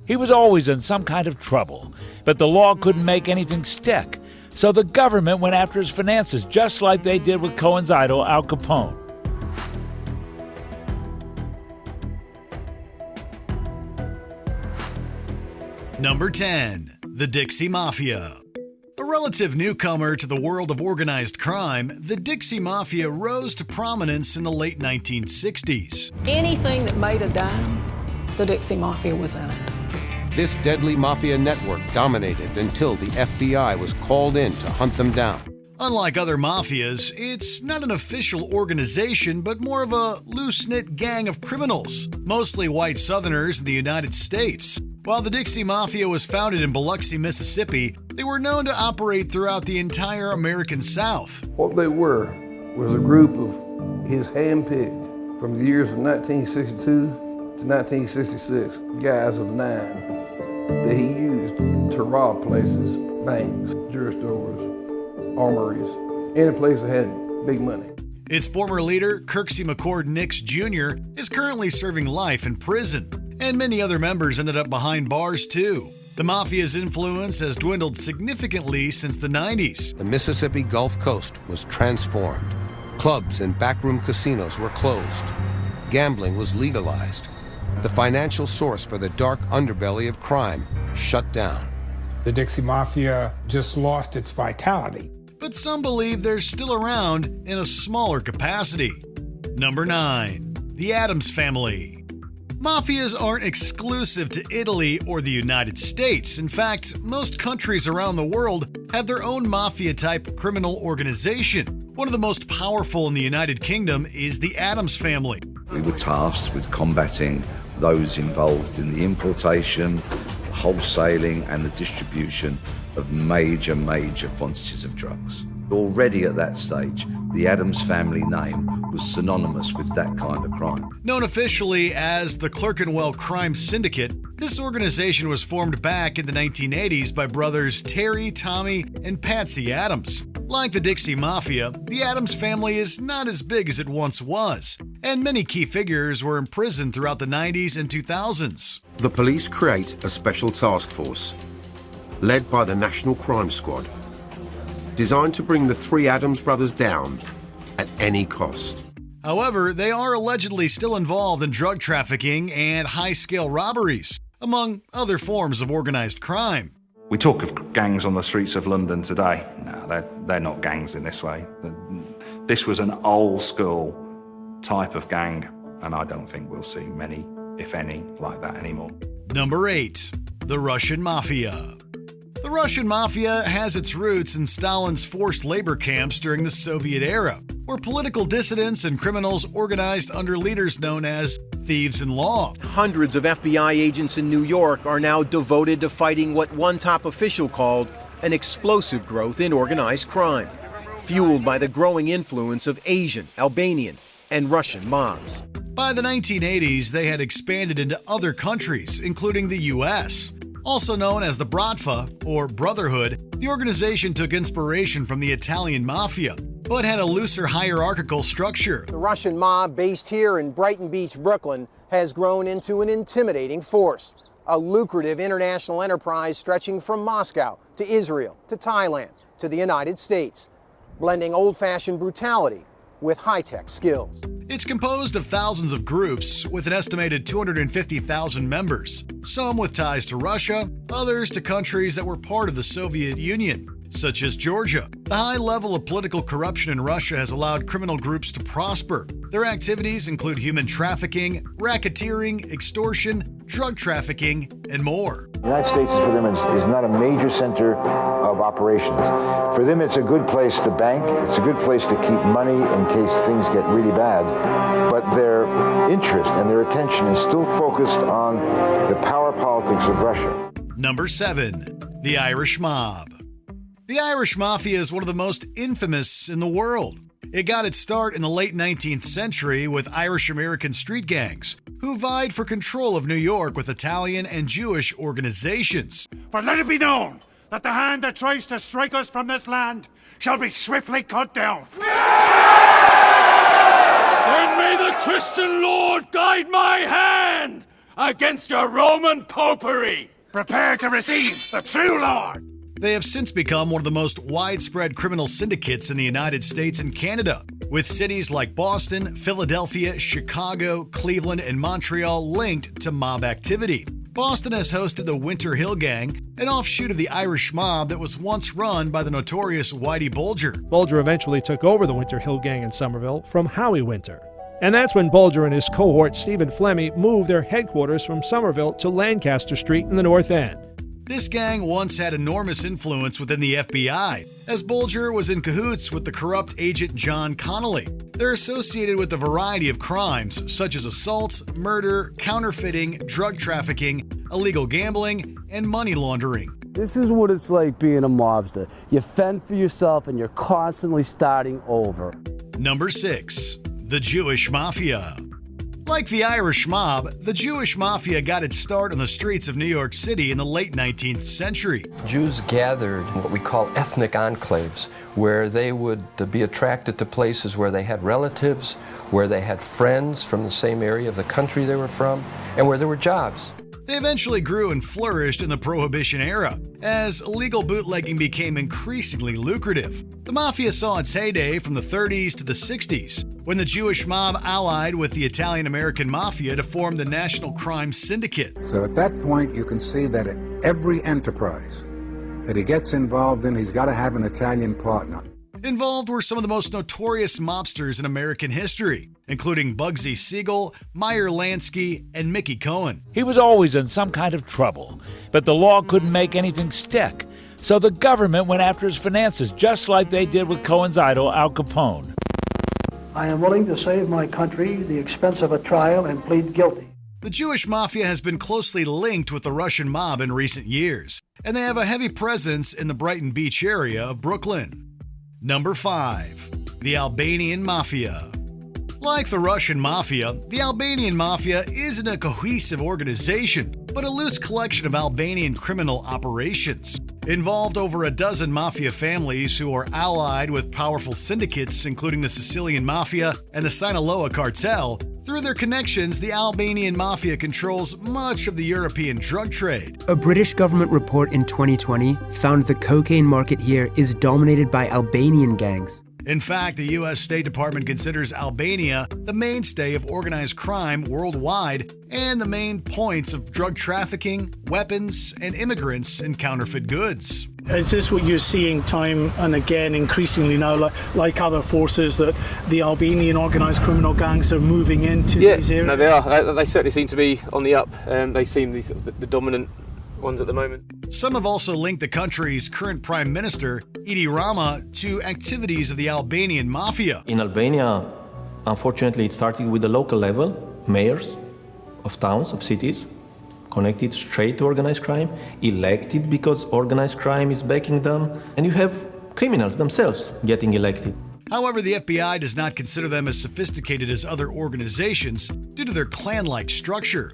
He was always in some kind of trouble, but the law couldn't make anything stick. So the government went after his finances, just like they did with Cohen's idol, Al Capone. Number 10. The Dixie Mafia. A relative newcomer to the world of organized crime, the Dixie Mafia rose to prominence in the late 1960s. Anything that made a dime, the Dixie Mafia was in it. This deadly mafia network dominated until the FBI was called in to hunt them down. Unlike other mafias, it's not an official organization, but more of a loose-knit gang of criminals, mostly white Southerners in the United States. While the Dixie Mafia was founded in Biloxi, Mississippi, they were known to operate throughout the entire American South. What they were was a group of his handpicked from the years of 1962 to 1966, guys of 9 that he used to rob places, banks, jewelry stores, armories, any place that had big money. Its former leader, Kirksey McCord Nix Jr., is currently serving life in prison, and many other members ended up behind bars too. The Mafia's influence has dwindled significantly since the 90s. The Mississippi Gulf Coast was transformed. Clubs and backroom casinos were closed. Gambling was legalized. The financial source for the dark underbelly of crime shut down. The Dixie Mafia just lost its vitality. But some believe they're still around in a smaller capacity. Number 9. The Addams Family. Mafias aren't exclusive to Italy or the United States. In fact, most countries around the world have their own mafia-type criminal organization. One of the most powerful in the United Kingdom is the Addams Family. We were tasked with combating those involved in the importation, wholesaling and the distribution of major quantities of drugs. Already at that stage, the Addams family name was synonymous with that kind of crime. Known officially as the Clerkenwell Crime Syndicate, this organization was formed back in the 1980s by brothers Terry, Tommy, and Patsy Addams. Like the Dixie Mafia, the Addams family is not as big as it once was, and many key figures were imprisoned throughout the 90s and 2000s. The police create a special task force, led by the National Crime Squad, designed to bring the three Addams brothers down at any cost. However, they are allegedly still involved in drug trafficking and high-scale robberies, among other forms of organized crime. We talk of gangs on the streets of London today. No, they're not gangs in this way. This was an old-school type of gang, and I don't think we'll see many, if any, like that anymore. Number 8. The Russian Mafia. The Russian Mafia has its roots in Stalin's forced labor camps during the Soviet era, where political dissidents and criminals organized under leaders known as thieves-in-law. Hundreds of FBI agents in New York are now devoted to fighting what one top official called an explosive growth in organized crime, fueled by the growing influence of Asian, Albanian, and Russian mobs. By the 1980s, they had expanded into other countries, including the U.S. Also known as the Bratva, or Brotherhood, the organization took inspiration from the Italian Mafia, but had a looser hierarchical structure. The Russian mob, based here in Brighton Beach, Brooklyn, has grown into an intimidating force, a lucrative international enterprise stretching from Moscow to Israel to Thailand to the United States, blending old-fashioned brutality with high-tech skills. It's composed of thousands of groups with an estimated 250,000 members, some with ties to Russia, others to countries that were part of the Soviet Union, such as Georgia. The high level of political corruption in Russia has allowed criminal groups to prosper. Their activities include human trafficking, racketeering, extortion, drug trafficking, and more. The United States for them is not a major center of operations. For them, it's a good place to bank. It's a good place to keep money in case things get really bad. But their interest and their attention is still focused on the power politics of Russia. Number 7. The Irish Mob. The Irish Mafia is one of the most infamous in the world. It got its start in the late 19th century with Irish-American street gangs, who vied for control of New York with Italian and Jewish organizations. For let it be known that the hand that tries to strike us from this land shall be swiftly cut down. And may the Christian Lord guide my hand against your Roman popery. Prepare to receive the true Lord. They have since become one of the most widespread criminal syndicates in the United States and Canada, with cities like Boston, Philadelphia, Chicago, Cleveland, and Montreal linked to mob activity. Boston has hosted the Winter Hill Gang, an offshoot of the Irish mob that was once run by the notorious Whitey Bulger. Bulger eventually took over the Winter Hill Gang in Somerville from Howie Winter. And that's when Bulger and his cohort Stephen Flemmi moved their headquarters from Somerville to Lancaster Street in the North End. This gang once had enormous influence within the FBI, as Bulger was in cahoots with the corrupt agent John Connolly. They're associated with a variety of crimes, such as assaults, murder, counterfeiting, drug trafficking, illegal gambling, and money laundering. This is what it's like being a mobster. You fend for yourself and you're constantly starting over. Number 6. The Jewish Mafia. Like the Irish mob, the Jewish Mafia got its start on the streets of New York City in the late 19th century. Jews gathered in what we call ethnic enclaves, where they would be attracted to places where they had relatives, where they had friends from the same area of the country they were from, and where there were jobs. They eventually grew and flourished in the Prohibition era, as illegal bootlegging became increasingly lucrative. The Mafia saw its heyday from the 30s to the 60s, when the Jewish mob allied with the Italian-American Mafia to form the National Crime Syndicate. So at that point, you can see that at every enterprise that he gets involved in, he's got to have an Italian partner. Involved were some of the most notorious mobsters in American history, including Bugsy Siegel, Meyer Lansky, and Mickey Cohen. He was always in some kind of trouble, but the law couldn't make anything stick. So the government went after his finances, just like they did with Cohen's idol, Al Capone. I am willing to save my country the expense of a trial and plead guilty. The Jewish Mafia has been closely linked with the Russian mob in recent years, and they have a heavy presence in the Brighton Beach area of Brooklyn. Number 5. The Albanian Mafia. Like the Russian Mafia, the Albanian Mafia isn't a cohesive organization, but a loose collection of Albanian criminal operations. Involved over a dozen mafia families who are allied with powerful syndicates, including the Sicilian Mafia and the Sinaloa cartel. Through their connections, the Albanian Mafia controls much of the European drug trade. A British government report in 2020 found the cocaine market here is dominated by Albanian gangs. In fact, the U.S. State Department considers Albania the mainstay of organized crime worldwide and the main points of drug trafficking, weapons, and immigrants and counterfeit goods. Is this what you're seeing time and again increasingly now, like other forces, that the Albanian organised criminal gangs are moving into these areas? No, they are. They certainly seem to be on the up. They seem the dominant ones at the moment. Some have also linked the country's current Prime Minister, Edi Rama, to activities of the Albanian Mafia. In Albania, unfortunately, it started with the local level, mayors of towns, of cities, connected straight to organized crime, elected because organized crime is backing them, and you have criminals themselves getting elected. However, the FBI does not consider them as sophisticated as other organizations due to their clan-like structure.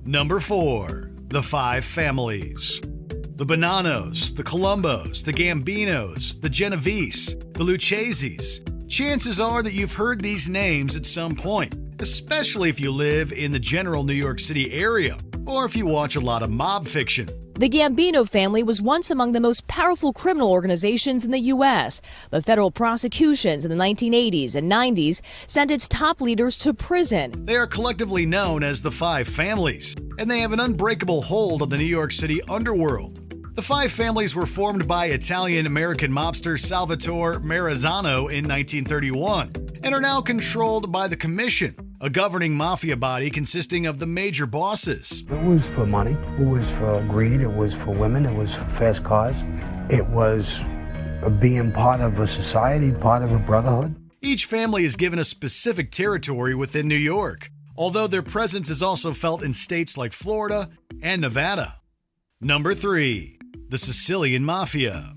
Number 4. The Five Families. The Bonanos, the Colombos, the Gambinos, the Genovese, the Lucchese's. Chances are that you've heard these names at some point, especially if you live in the general New York City area, or if you watch a lot of mob fiction. The Gambino family was once among the most powerful criminal organizations in the U.S., but federal prosecutions in the 1980s and 90s sent its top leaders to prison. They are collectively known as the Five Families, and they have an unbreakable hold on the New York City underworld. The Five Families were formed by Italian-American mobster Salvatore Maranzano in 1931 and are now controlled by the Commission, a governing mafia body consisting of the major bosses. It was for money, it was for greed, it was for women, it was for fast cars, it was being part of a society, part of a brotherhood. Each family is given a specific territory within New York, although their presence is also felt in states like Florida and Nevada. Number 3. The Sicilian Mafia.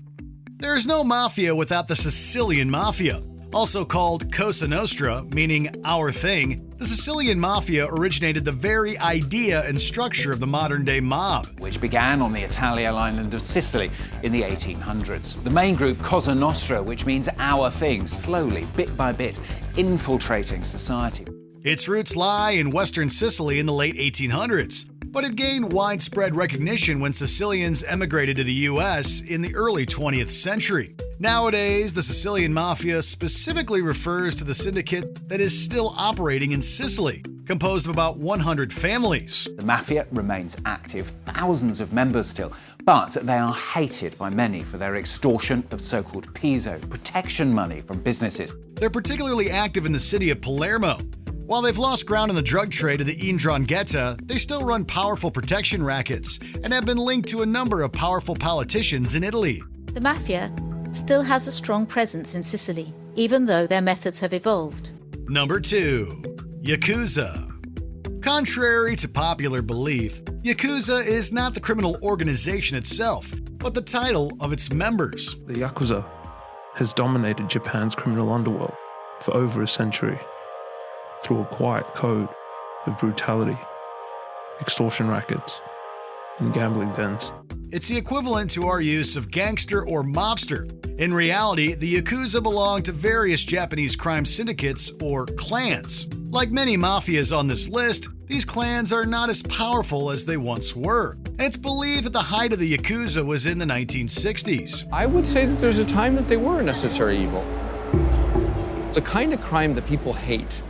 There is no mafia without the Sicilian Mafia. Also called Cosa Nostra, meaning our thing, the Sicilian Mafia originated the very idea and structure of the modern-day mob, which began on the Italian island of Sicily in the 1800s. The main group, Cosa Nostra, which means our thing, slowly, bit by bit, infiltrating society. Its roots lie in western Sicily in the late 1800s, but it gained widespread recognition when Sicilians emigrated to the U.S. in the early 20th century. Nowadays, the Sicilian Mafia specifically refers to the syndicate that is still operating in Sicily, composed of about 100 families. The Mafia remains active, thousands of members still, but they are hated by many for their extortion of so-called peso, protection money from businesses. They're particularly active in the city of Palermo. While they've lost ground in the drug trade of the Ndrangheta, they still run powerful protection rackets and have been linked to a number of powerful politicians in Italy. The Mafia still has a strong presence in Sicily, even though their methods have evolved. Number 2. Yakuza. Contrary to popular belief, Yakuza is not the criminal organization itself, but the title of its members. The Yakuza has dominated Japan's criminal underworld for over a century through a quiet code of brutality, extortion rackets, and gambling dens. It's the equivalent to our use of gangster or mobster. In reality, the Yakuza belong to various Japanese crime syndicates or clans. Like many mafias on this list, these clans are not as powerful as they once were. And it's believed that the height of the Yakuza was in the 1960s. I would say that there's a time that they were a necessary evil. The kind of crime that people hate,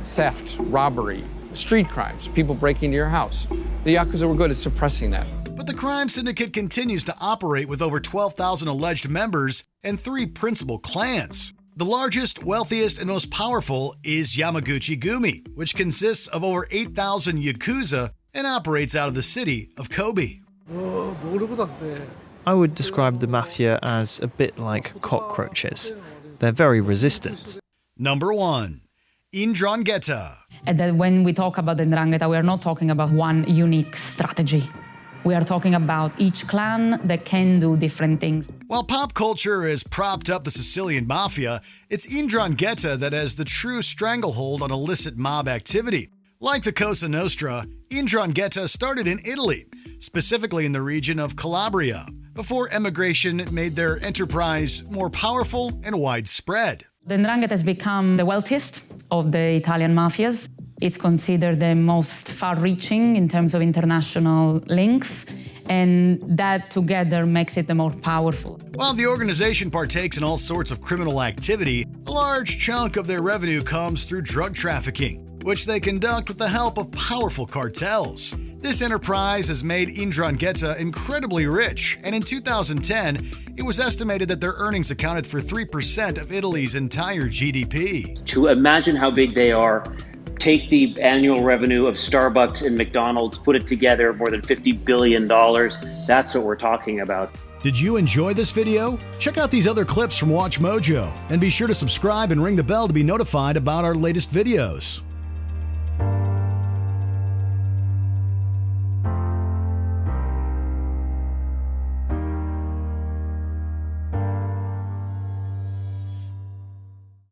theft, robbery, street crimes, people breaking into your house. The Yakuza were good at suppressing that. But the crime syndicate continues to operate with over 12,000 alleged members and 3 principal clans. The largest, wealthiest, and most powerful is Yamaguchi-gumi, which consists of over 8,000 Yakuza and operates out of the city of Kobe. I would describe the Mafia as a bit like cockroaches. They're very resistant. Number 1. Ndrangheta. And that when we talk about the Ndrangheta, we are not talking about one unique strategy. We are talking about each clan that can do different things. While pop culture has propped up the Sicilian Mafia, it's Ndrangheta that has the true stranglehold on illicit mob activity. Like the Cosa Nostra, Ndrangheta started in Italy, specifically in the region of Calabria, before emigration made their enterprise more powerful and widespread. The Ndrangheta has become the wealthiest of the Italian mafias. It's considered the most far-reaching in terms of international links, and that together makes it the more powerful. While the organization partakes in all sorts of criminal activity, a large chunk of their revenue comes through drug trafficking, which they conduct with the help of powerful cartels. This enterprise has made Ndrangheta incredibly rich, and in 2010, it was estimated that their earnings accounted for 3% of Italy's entire GDP. To imagine how big they are, take the annual revenue of Starbucks and McDonald's, put it together, more than $50 billion. That's what we're talking about. Did you enjoy this video? Check out these other clips from Watch Mojo, and be sure to subscribe and ring the bell to be notified about our latest videos.